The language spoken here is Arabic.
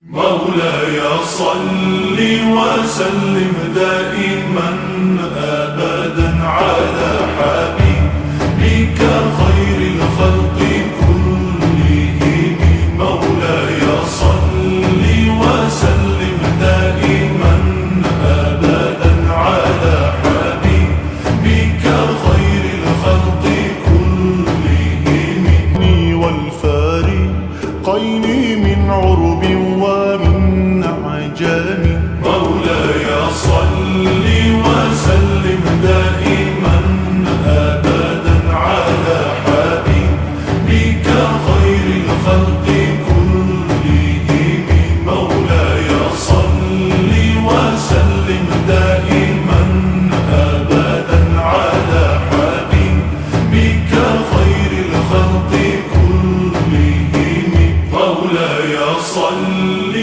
مولاي صل وسلم دائما أبدا على حبيبك خير الخلق كلهم. مولاي صل وسلم دائما أبدا على حبيبك خير الخلق كلهم. والفارقين من عرب ومن عجم. مولاي صل وسلم دائما أبدا على حبيبك خير الخلق كلهم. مولاي صل وسلم دائما أبدا على حبيبك خير الخلق كلهم. مولاي صل